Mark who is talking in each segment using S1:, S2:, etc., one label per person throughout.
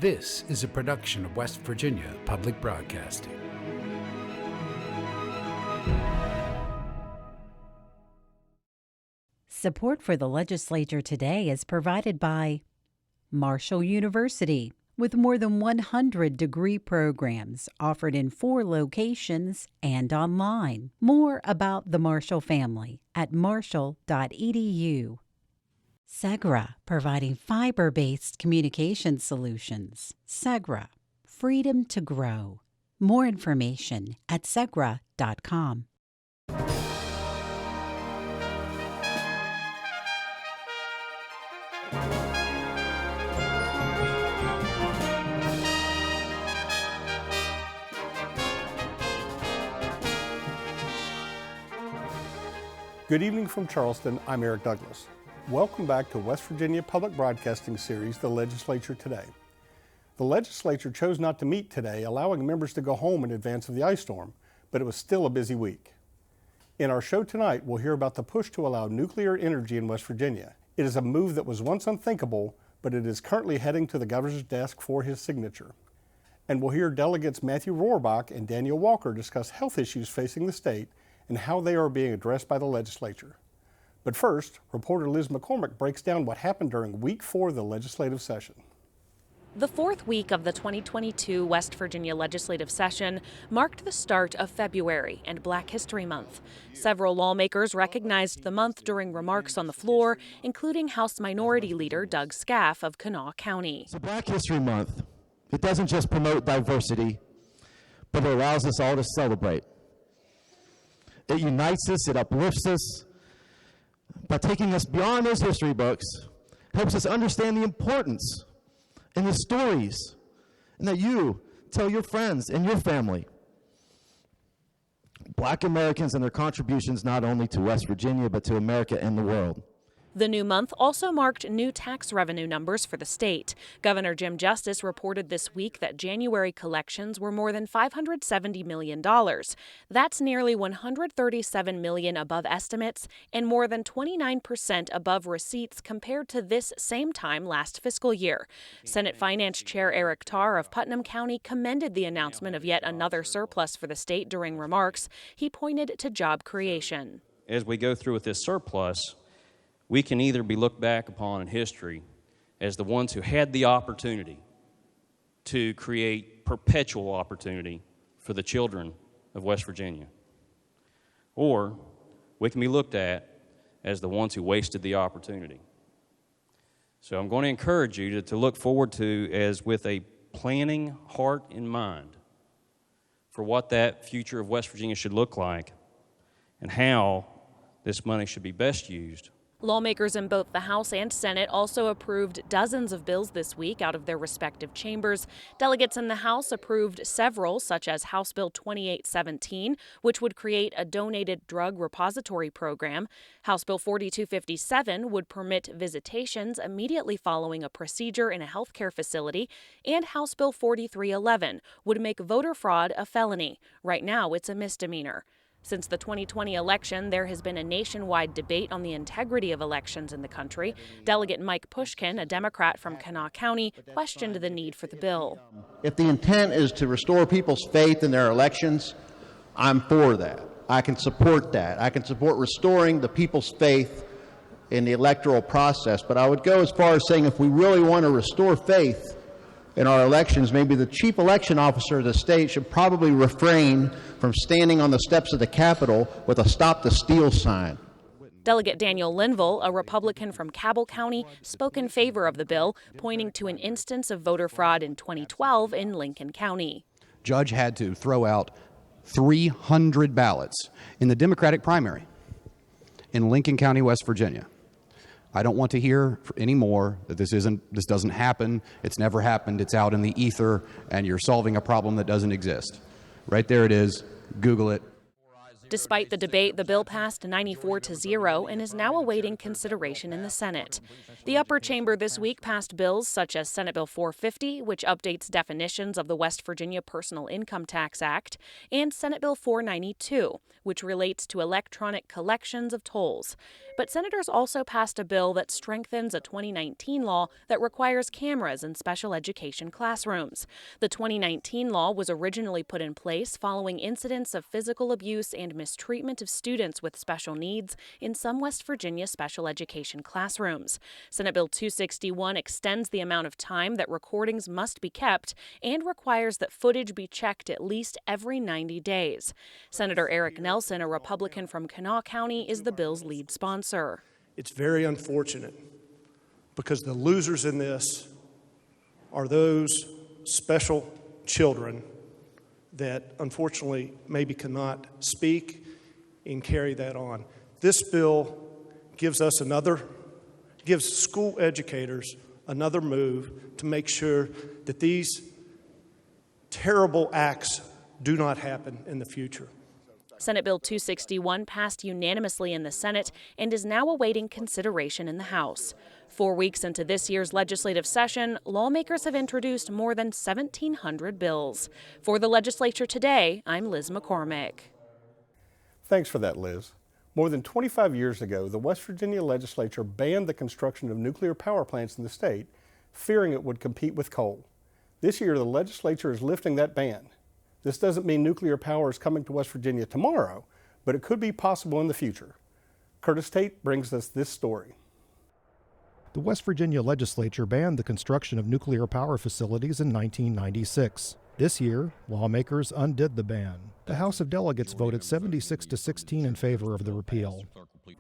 S1: This is a production of West Virginia Public Broadcasting.
S2: Support for the legislature today is provided by Marshall University, with more than 100 degree programs offered in 4 locations and online. More about the Marshall family at marshall.edu. Segra, providing fiber-based communication solutions. Segra, freedom to grow. More information at segra.com.
S3: Good evening from Charleston. I'm Eric Douglas. Welcome back to West Virginia Public Broadcasting Series, The Legislature Today. The legislature chose not to meet today, allowing members to go home in advance of the ice storm, but it was still a busy week. In our show tonight, we'll hear about the push to allow nuclear energy in West Virginia. It is a move that was once unthinkable, but it is currently heading to the governor's desk for his signature. And we'll hear delegates Matthew Rohrbach and Daniel Walker discuss health issues facing the state and how they are being addressed by the legislature. But first, reporter Liz McCormick breaks down what happened during week 4 of the legislative session.
S4: The 4th week of the 2022 West Virginia legislative session marked the start of February and Black History Month. Several lawmakers recognized the month during remarks on the floor, including House Minority Leader Doug Scaff of Kanawha County.
S5: So Black History Month, it doesn't just promote diversity, but it allows us all to celebrate. It unites us, it uplifts us, by taking us beyond those history books, helps us understand the importance and the stories, and that you tell your friends and your family. Black Americans and their contributions not only to West Virginia, but to America and the world.
S4: The new month also marked new tax revenue numbers for the state. Governor Jim Justice reported this week that January collections were more than $570 million. That's nearly $137 million above estimates and more than 29% above receipts compared to this same time last fiscal year. Senate Finance Chair Eric Tarr of Putnam County commended the announcement of yet another surplus for the state during remarks. He pointed to job creation.
S6: As we go through with this surplus, we can either be looked back upon in history as the ones who had the opportunity to create perpetual opportunity for the children of West Virginia, or we can be looked at as the ones who wasted the opportunity. So I'm going to encourage you to look forward to as with a planning heart in mind for what that future of West Virginia should look like and how this money should be best used.
S4: Lawmakers in both the House and Senate also approved dozens of bills this week out of their respective chambers. Delegates in the House approved several, such as House Bill 2817, which would create a donated drug repository program. House Bill 4257 would permit visitations immediately following a procedure in a healthcare facility. And House Bill 4311 would make voter fraud a felony. Right now, it's a misdemeanor. Since the 2020 election, there has been a nationwide debate on the integrity of elections in the country. Delegate Mike Pushkin, a Democrat from Kanawha County, questioned the need for the bill.
S7: If the intent is to restore people's faith in their elections, I'm for that. I can support that. I can support restoring the people's faith in the electoral process. But I would go as far as saying if we really want to restore faith in our elections, maybe the chief election officer of the state should probably refrain from standing on the steps of the Capitol with a Stop the Steal sign.
S4: Delegate Daniel Linville, a Republican from Cabell County, spoke in favor of the bill, pointing to an instance of voter fraud in 2012 in Lincoln County.
S8: Judge had to throw out 300 ballots in the Democratic primary in Lincoln County, West Virginia. I don't want to hear anymore that this doesn't happen, it's never happened, it's out in the ether, and you're solving a problem that doesn't exist. Right there it is. Google it.
S4: Despite the debate, the bill passed 94-0 and is now awaiting consideration in the Senate. The upper chamber this week passed bills such as Senate Bill 450, which updates definitions of the West Virginia Personal Income Tax Act, and Senate Bill 492, which relates to electronic collections of tolls. But senators also passed a bill that strengthens a 2019 law that requires cameras in special education classrooms. The 2019 law was originally put in place following incidents of physical abuse and mistreatment of students with special needs in some West Virginia special education classrooms. Senate Bill 261 extends the amount of time that recordings must be kept and requires that footage be checked at least every 90 days. Senator Eric Nelson, a Republican from Kanawha County, is the bill's lead sponsor.
S9: It's very unfortunate because the losers in this are those special children that unfortunately maybe cannot speak and carry that on. This bill gives school educators another move to make sure that these terrible acts do not happen in the future.
S4: Senate Bill 261 passed unanimously in the Senate and is now awaiting consideration in the House. 4 weeks into this year's legislative session, lawmakers have introduced more than 1,700 bills. For the legislature today, I'm Liz McCormick.
S3: Thanks for that, Liz. More than 25 years ago, the West Virginia Legislature banned the construction of nuclear power plants in the state, fearing it would compete with coal. This year, the legislature is lifting that ban. This doesn't mean nuclear power is coming to West Virginia tomorrow, but it could be possible in the future. Curtis Tate brings us this story.
S10: The West Virginia Legislature banned the construction of nuclear power facilities in 1996. This year, lawmakers undid the ban. The House of Delegates voted 76-16 in favor of the repeal.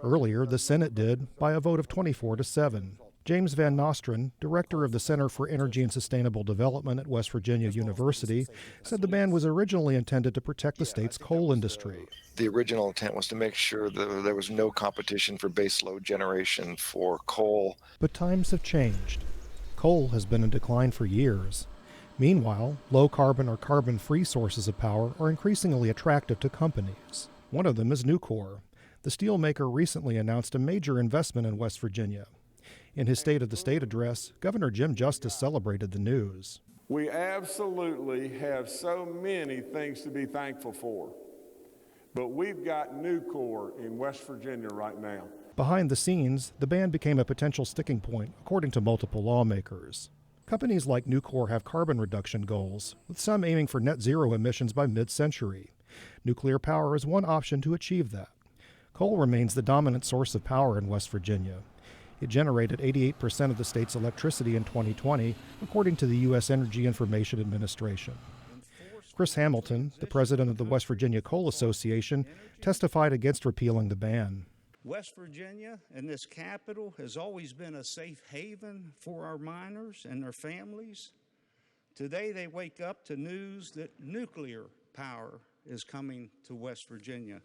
S10: Earlier, the Senate did by a vote of 24-7. James Van Nostrand, director of the Center for Energy and Sustainable Development at West Virginia University, said the ban was originally intended to protect the state's coal industry.
S11: The original intent was to make sure that there was no competition for baseload generation for coal.
S10: But times have changed. Coal has been in decline for years. Meanwhile, low-carbon or carbon-free sources of power are increasingly attractive to companies. One of them is Nucor. The steelmaker recently announced a major investment in West Virginia. In his State of the State address, Governor Jim Justice celebrated the news.
S12: We absolutely have so many things to be thankful for, but we've got Nucor in West Virginia right now.
S10: Behind the scenes, the ban became a potential sticking point, according to multiple lawmakers. Companies like Nucor have carbon reduction goals, with some aiming for net zero emissions by mid-century. Nuclear power is one option to achieve that. Coal remains the dominant source of power in West Virginia. It generated 88% of the state's electricity in 2020, according to the U.S. Energy Information Administration. Chris Hamilton, the president of the West Virginia Coal Association, testified against repealing the ban.
S13: West Virginia and this capital has always been a safe haven for our miners and their families. Today they wake up to news that nuclear power is coming to West Virginia.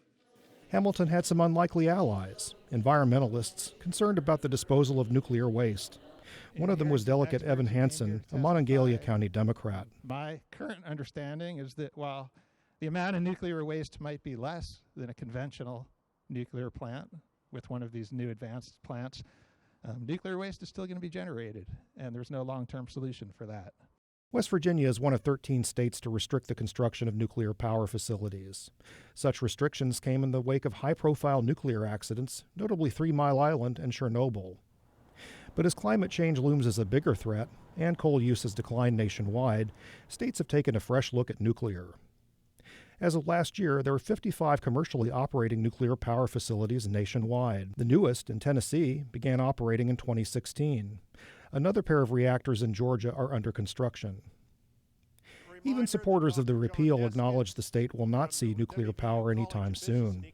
S10: Hamilton had some unlikely allies, environmentalists concerned about the disposal of nuclear waste. One of them was Delegate Evan Hansen, a Monongalia County Democrat.
S14: My current understanding is that while the amount of nuclear waste might be less than a conventional nuclear plant with one of these new advanced plants, nuclear waste is still going to be generated, and there's no long-term solution for that.
S10: West Virginia is one of 13 states to restrict the construction of nuclear power facilities. Such restrictions came in the wake of high-profile nuclear accidents, notably 3 Mile Island and Chernobyl. But as climate change looms as a bigger threat, and coal use has declined nationwide, states have taken a fresh look at nuclear. As of last year, there were 55 commercially operating nuclear power facilities nationwide. The newest, in Tennessee, began operating in 2016. Another pair of reactors in Georgia are under construction. Even supporters of the repeal acknowledge the state will not see nuclear power anytime soon.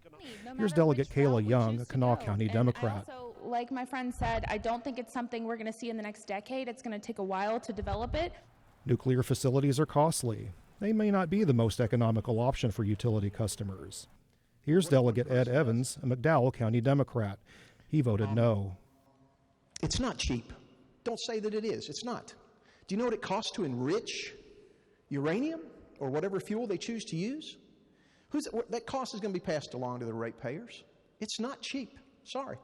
S10: Here's Delegate Kayla Young, a Kanawha County Democrat.
S15: Like my friend said, I don't think it's something we're going to see in the next decade. It's going to take a while to develop it.
S10: Nuclear facilities are costly. They may not be the most economical option for utility customers. Here's Delegate Ed Evans, a McDowell County Democrat. He voted no.
S16: It's not cheap. Don't say that it is. It's not. Do you know what it costs to enrich uranium or whatever fuel they choose to use? That cost is going to be passed along to the ratepayers. It's not cheap. Sorry.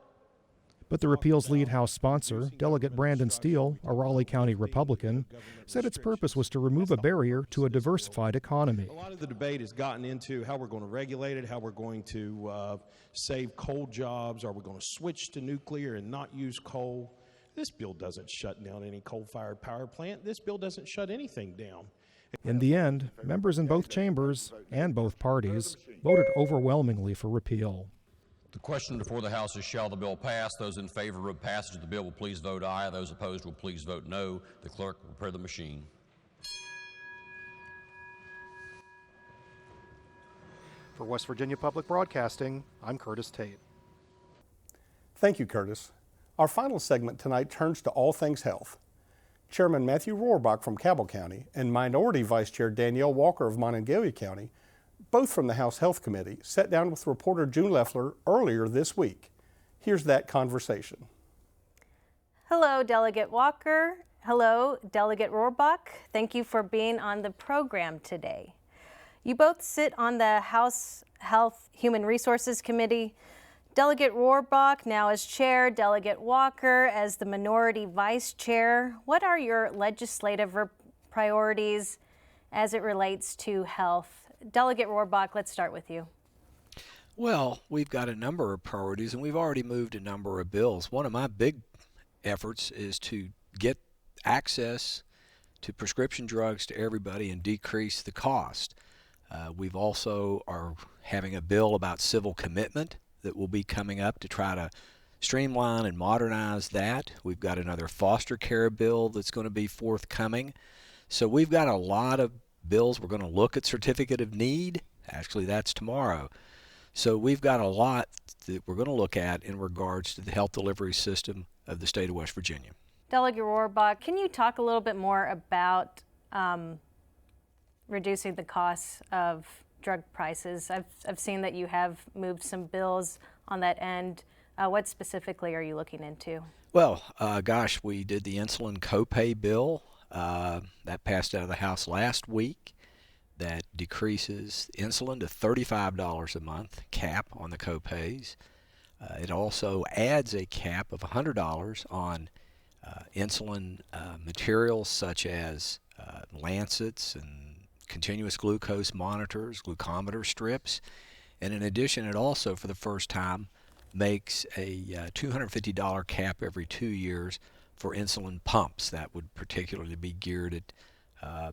S10: But the repeal's lead House sponsor, Delegate Brandon Steele, a Raleigh County Republican, said its purpose was to remove a barrier to a diversified economy.
S17: A lot of the debate has gotten into how we're going to regulate it, how we're going to save coal jobs, are we going to switch to nuclear and not use coal? This bill doesn't shut down any coal-fired power plant. This bill doesn't shut anything down.
S10: In the end, members in both chambers and both parties voted overwhelmingly for repeal.
S18: The question before the House is, shall the bill pass? Those in favor of passage of the bill will please vote aye. Those opposed will please vote no. The clerk will prepare the machine.
S19: For West Virginia Public Broadcasting, I'm Curtis Tate.
S3: Thank you, Curtis. Our final segment tonight turns to all things health. Chairman Matthew Rohrbach from Cabell County and Minority Vice Chair Danielle Walker of Monongalia County, both from the House Health Committee, sat down with reporter June Leffler earlier this week. Here's that conversation.
S20: Hello, Delegate Walker. Hello, Delegate Rohrbach. Thank you for being on the program today. You both sit on the House Health Human Resources Committee. Delegate Rohrbach now as chair, Delegate Walker as the Minority Vice Chair. What are your legislative priorities as it relates to health? Delegate Rohrbach, let's start with you.
S21: Well, we've got a number of priorities, and we've already moved a number of bills. One of my big efforts is to get access to prescription drugs to everybody and decrease the cost. We've also are having a bill about civil commitment that will be coming up to try to streamline and modernize that. We've got another foster care bill that's going to be forthcoming. So we've got a lot of bills. We're going to look at certificate of need. Actually, that's tomorrow. So we've got a lot that we're going to look at in regards to the health delivery system of the state of West Virginia.
S20: Delegate Rohrbach, can you talk a little bit more about reducing the costs of drug prices? I've seen that you have moved some bills on that end. What specifically are you looking into?
S21: Well, we did the insulin copay bill. That passed out of the House last week. That decreases insulin to $35 a month, cap on the copays. It also adds a cap of $100 on insulin materials such as lancets and continuous glucose monitors, glucometer strips. And in addition, it also, for the first time, makes a $250 cap every 2 years for insulin pumps. That would particularly be geared at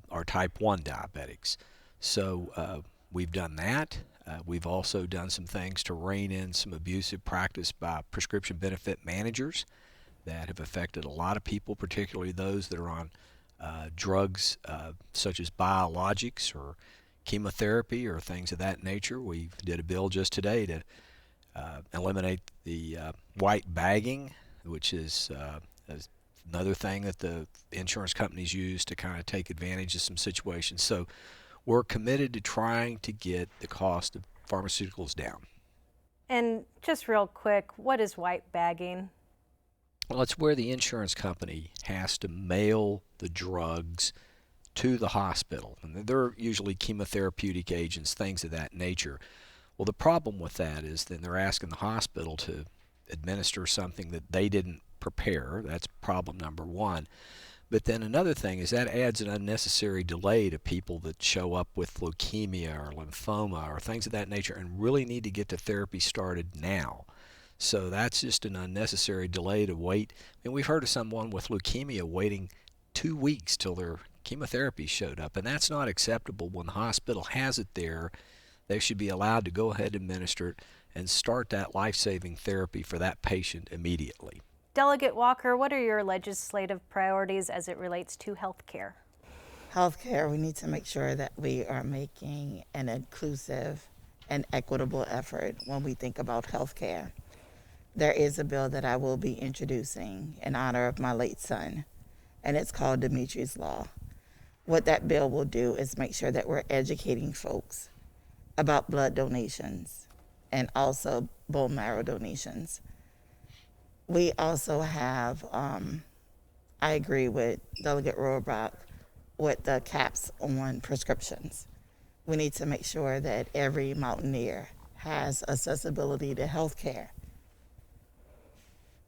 S21: our type 1 diabetics. So we've done that. We've also done some things to rein in some abusive practice by prescription benefit managers that have affected a lot of people, particularly those that are on drugs such as biologics or chemotherapy or things of that nature. We did a bill just today to eliminate the white bagging, which is another thing that the insurance companies use to kind of take advantage of some situations. So we're committed to trying to get the cost of pharmaceuticals down.
S20: And just real quick, what is white bagging?
S21: Well, it's where the insurance company has to mail the drugs to the hospital. And they're usually chemotherapeutic agents, things of that nature. Well, the problem with that is then they're asking the hospital to administer something that they didn't prepare. That's problem number one. But then another thing is that adds an unnecessary delay to people that show up with leukemia or lymphoma or things of that nature and really need to get the therapy started now. So that's just an unnecessary delay to wait. I mean, we've heard of someone with leukemia waiting 2 weeks till their chemotherapy showed up, and that's not acceptable. When the hospital has it there, they should be allowed to go ahead and administer it and start that life-saving therapy for that patient immediately.
S20: Delegate Walker, what are your legislative priorities as it relates to health care?
S22: Healthcare, we need to make sure that we are making an inclusive and equitable effort when we think about healthcare. There is a bill that I will be introducing in honor of my late son, and it's called Demetrius Law. What that bill will do is make sure that we're educating folks about blood donations and also bone marrow donations. We also have, I agree with Delegate Rohrbach with the caps on prescriptions. we need to make sure that every mountaineer has accessibility to health care.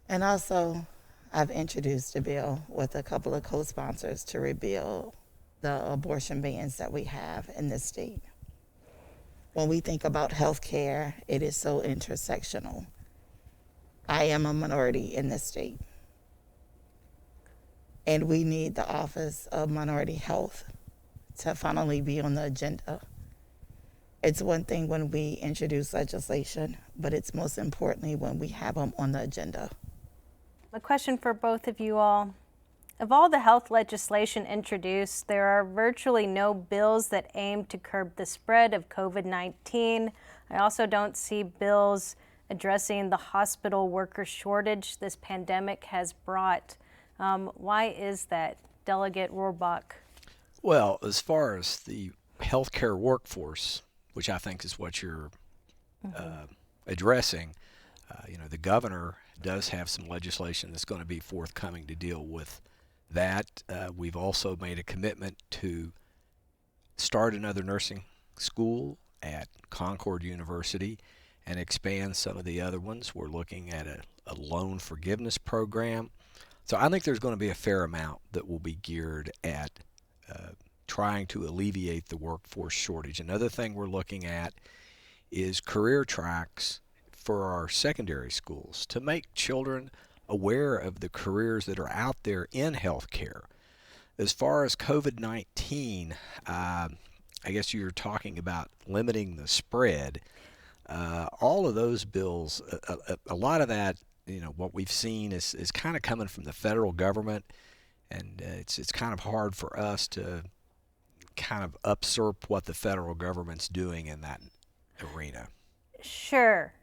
S22: And also, I've introduced a bill with a couple of co-sponsors to repeal the abortion bans that we have in this state. When we think about health care, it is so intersectional. I am a minority in this state, and we need the Office of Minority Health to finally be on the agenda. It's one thing when we introduce legislation, but it's most importantly when we have them on the agenda.
S20: A question for both of you all. Of all the health legislation introduced, there are virtually no bills that aim to curb the spread of COVID-19. I also don't see bills addressing the hospital worker shortage this pandemic has brought. Why is that? Delegate Rohrbach.
S21: Well, as far as the healthcare workforce, which I think is what you're addressing, the governor does have some legislation that's going to be forthcoming to deal with that. We've also made a commitment to start another nursing school at Concord University and expand some of the other ones. We're looking at a loan forgiveness program. So I think there's going to be a fair amount that will be geared at trying to alleviate the workforce shortage. Another thing we're looking at is career tracks for our secondary schools to make children aware of the careers that are out there in healthcare. As far as COVID-19, I guess you're talking about limiting the spread. All of those bills, a lot of that, what we've seen is kind of coming from the federal government, and it's kind of hard for us to kind of usurp what the federal government's doing in that arena.
S20: Sure.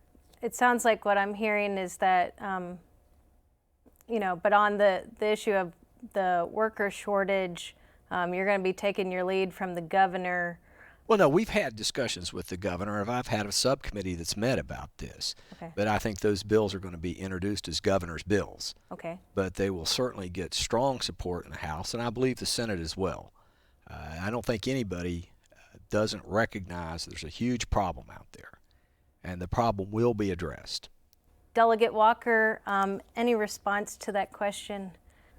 S20: It sounds like what I'm hearing is that, but on the issue of the worker shortage, you're going to be taking your lead from the governor.
S21: Well, no, we've had discussions with the governor, and I've had a subcommittee that's met about this.
S20: Okay.
S21: But I think those bills are going to be introduced as governor's bills.
S20: Okay.
S21: But they will certainly get strong support in the House, and I believe the Senate as well. I don't think anybody doesn't recognize there's a huge problem out there, and the problem will be addressed.
S20: Delegate Walker, any response to that question?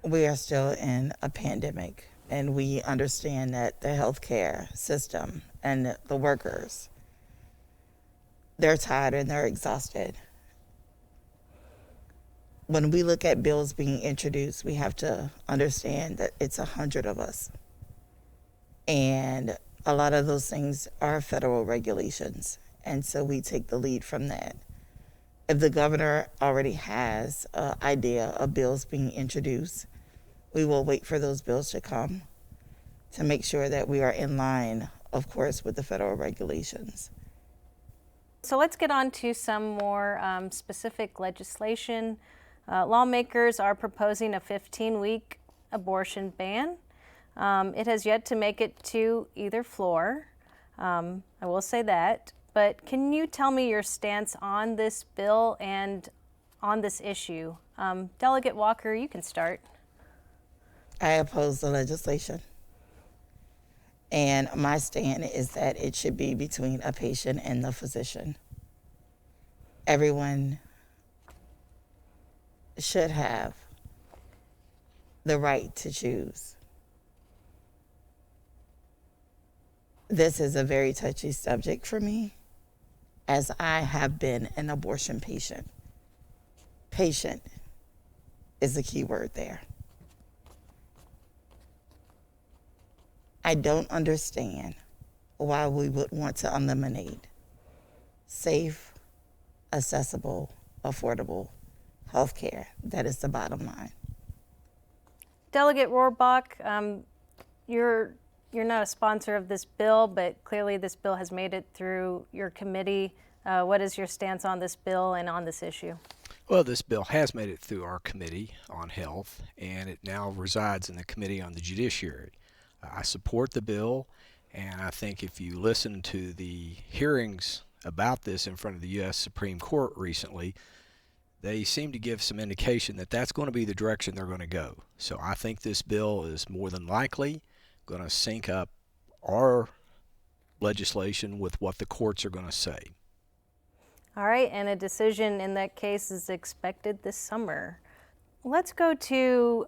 S22: We are still in a pandemic, and we understand that the healthcare system and the workers, they're tired and they're exhausted. When we look at bills being introduced, we have to understand that it's 100 of us. And a lot of those things are federal regulations, and so we take the lead from that. If the governor already has an idea of bills being introduced, we will wait for those bills to come to make sure that we are in line, of course, with the federal regulations.
S20: So let's get on to some more specific legislation. Lawmakers are proposing a 15-week abortion ban. It has yet to make it to either floor. I will say that. But can you tell me your stance on this bill and on this issue? Delegate Walker, you can start.
S22: I oppose the legislation. And my stand is that it should be between a patient and the physician. Everyone should have the right to choose. This is a very touchy subject for me, as I have been an abortion patient. Patient is the key word there. I don't understand why we would want to eliminate safe, accessible, affordable health care. That is the bottom line.
S20: Delegate Rohrbach, you're not a sponsor of this bill, but clearly this bill has made it through your committee. What is your stance on this bill and on this issue?
S21: Well, this bill has made it through our Committee on Health, and it now resides in the Committee on the Judiciary. I support the bill, and I think if you listen to the hearings about this in front of the U.S. Supreme Court recently, they seem to give some indication that that's going to be the direction they're going to go. So I think this bill is more than likely going to sync up our legislation with what the courts are going to say.
S20: All right, and a decision in that case is expected this summer. Let's go to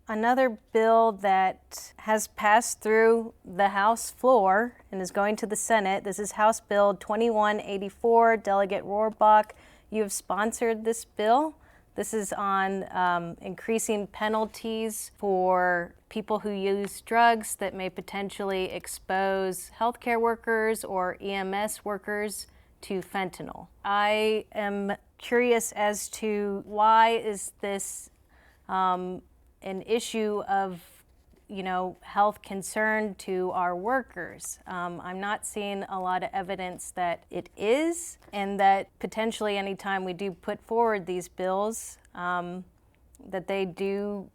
S20: another bill that has passed through the House floor and is going to the Senate. This is House Bill 2184. Delegate Rohrbach, you have sponsored this bill. This is on increasing penalties for people who use drugs that may potentially expose healthcare workers or EMS workers to fentanyl. I am curious as to why is this an issue of, health concern to our workers. I'm not seeing a lot of evidence that it is, and that potentially anytime we do put forward these bills, that they do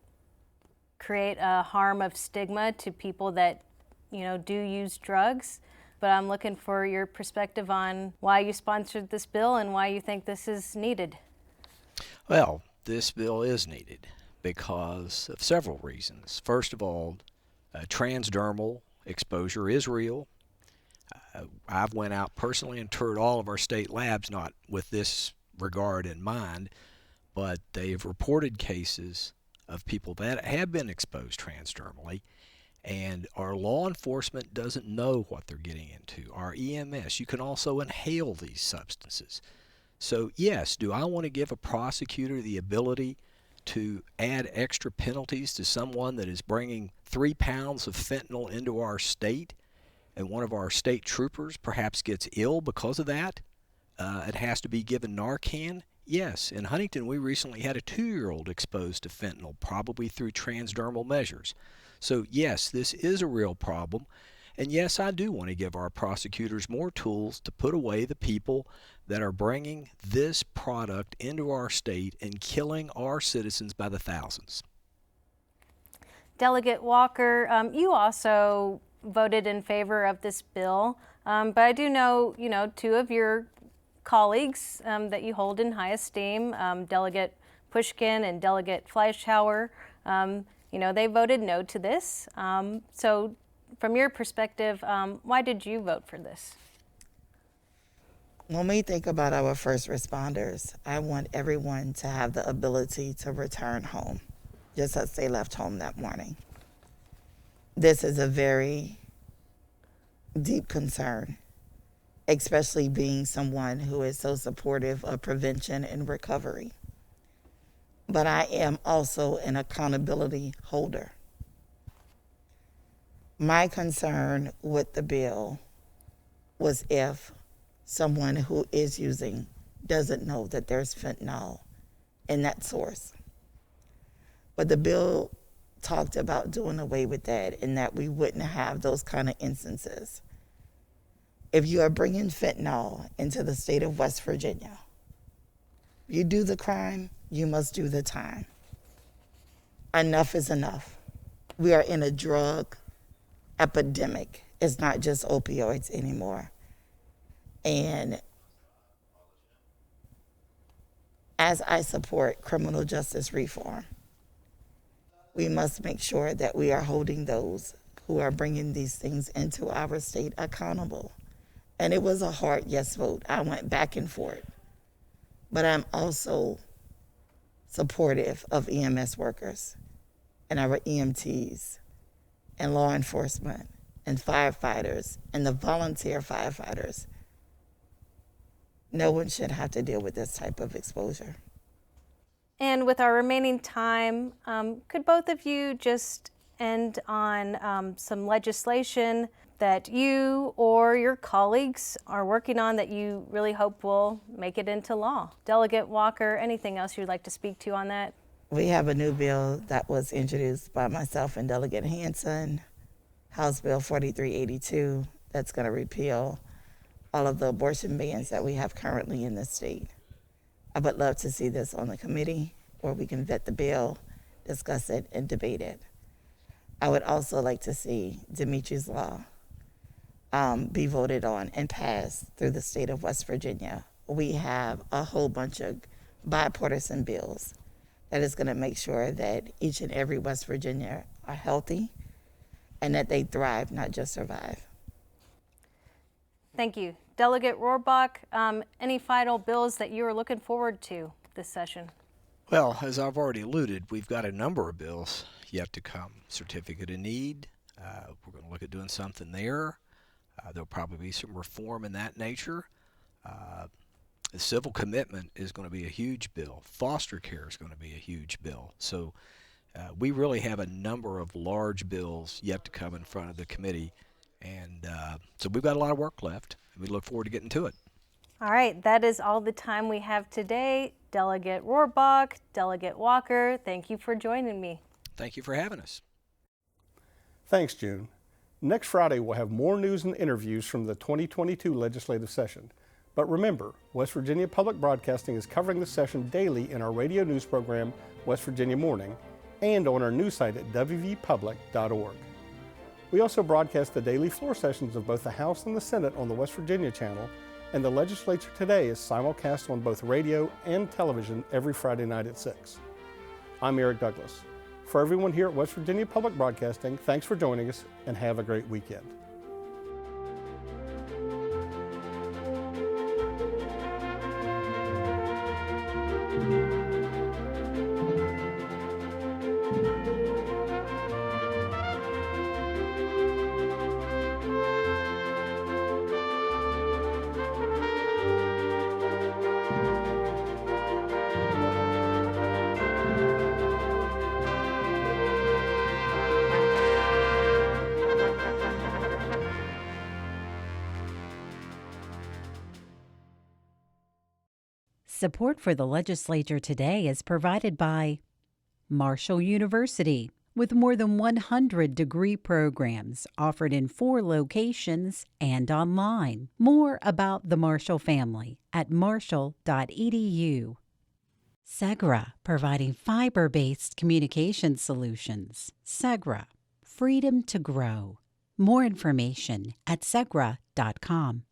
S20: create a harm of stigma to people that, do use drugs. But I'm looking for your perspective on why you sponsored this bill and why you think this is needed.
S21: Well, this bill is needed because of several reasons. First of all, transdermal exposure is real. I've went out personally and toured all of our state labs, not with this regard in mind, but they've reported cases of people that have been exposed transdermally, and our law enforcement doesn't know what they're getting into. Our EMS, you can also inhale these substances. So yes, do I want to give a prosecutor the ability to add extra penalties to someone that is bringing 3 pounds of fentanyl into our state, and one of our state troopers perhaps gets ill because of that? It has to be given Narcan? Yes, in Huntington we recently had a 2-year-old exposed to fentanyl, probably through transdermal measures. So yes, this is a real problem, and yes, I do want to give our prosecutors more tools to put away the people that are bringing this product into our state and killing our citizens by the thousands.
S20: Delegate Walker, you also voted in favor of this bill, but I do know, 2 of your colleagues that you hold in high esteem, Delegate Pushkin and Delegate Fleischhauer, they voted no to this. So from your perspective, why did you vote for this?
S22: When we think about our first responders, I want everyone to have the ability to return home, just as they left home that morning. This is a very deep concern, especially being someone who is so supportive of prevention and recovery. But I am also an accountability holder. My concern with the bill was if someone who is using doesn't know that there's fentanyl in that source. But the bill talked about doing away with that and that we wouldn't have those kind of instances. If you are bringing fentanyl into the state of West Virginia, you do the crime, you must do the time. Enough is enough. We are in a drug epidemic. It's not just opioids anymore. And as I support criminal justice reform, we must make sure that we are holding those who are bringing these things into our state accountable. And it was a hard yes vote. I went back and forth. But I'm also supportive of EMS workers and our EMTs and law enforcement and firefighters and the volunteer firefighters. No one should have to deal with this type of exposure.
S20: And with our remaining time, could both of you just end on some legislation that you or your colleagues are working on that you really hope will make it into law? Delegate Walker, anything else you'd like to speak to on that?
S22: We have a new bill that was introduced by myself and Delegate Hanson, House Bill 4382, that's going to repeal all of the abortion bans that we have currently in the state. I would love to see this on the committee where we can vet the bill, discuss it, and debate it. I would also like to see Demetrius Law be voted on and passed through the state of West Virginia. We have a whole bunch of bipartisan bills that is going to make sure that each and every West Virginia are healthy and that they thrive, not just survive.
S20: Thank you. Delegate Rohrbach, any final bills that you are looking forward to this session?
S21: Well, as I've already alluded, we've got a number of bills yet to come. Certificate of Need, we're going to look at doing something there. There'll probably be some reform in that nature. The civil commitment is going to be a huge bill. Foster care is going to be a huge bill. So we really have a number of large bills yet to come in front of the committee. And so we've got a lot of work left. We look forward to getting to it.
S20: All right, that is all the time we have today. Delegate Rohrbach, Delegate Walker, thank you for joining me.
S21: Thank you for having us.
S3: Thanks, June. Next Friday, we'll have more news and interviews from the 2022 legislative session. But remember, West Virginia Public Broadcasting is covering the session daily in our radio news program, West Virginia Morning, and on our news site at wvpublic.org. We also broadcast the daily floor sessions of both the House and the Senate on the West Virginia channel, and the Legislature Today is simulcast on both radio and television every Friday night at 6. I'm Eric Douglas. For everyone here at West Virginia Public Broadcasting, thanks for joining us and have a great weekend.
S1: Support for the Legislature Today is provided by Marshall University, with more than 100 degree programs offered in 4 locations and online. More about the Marshall family at marshall.edu. Segra, providing fiber-based communication solutions. Segra, freedom to grow. More information at segra.com.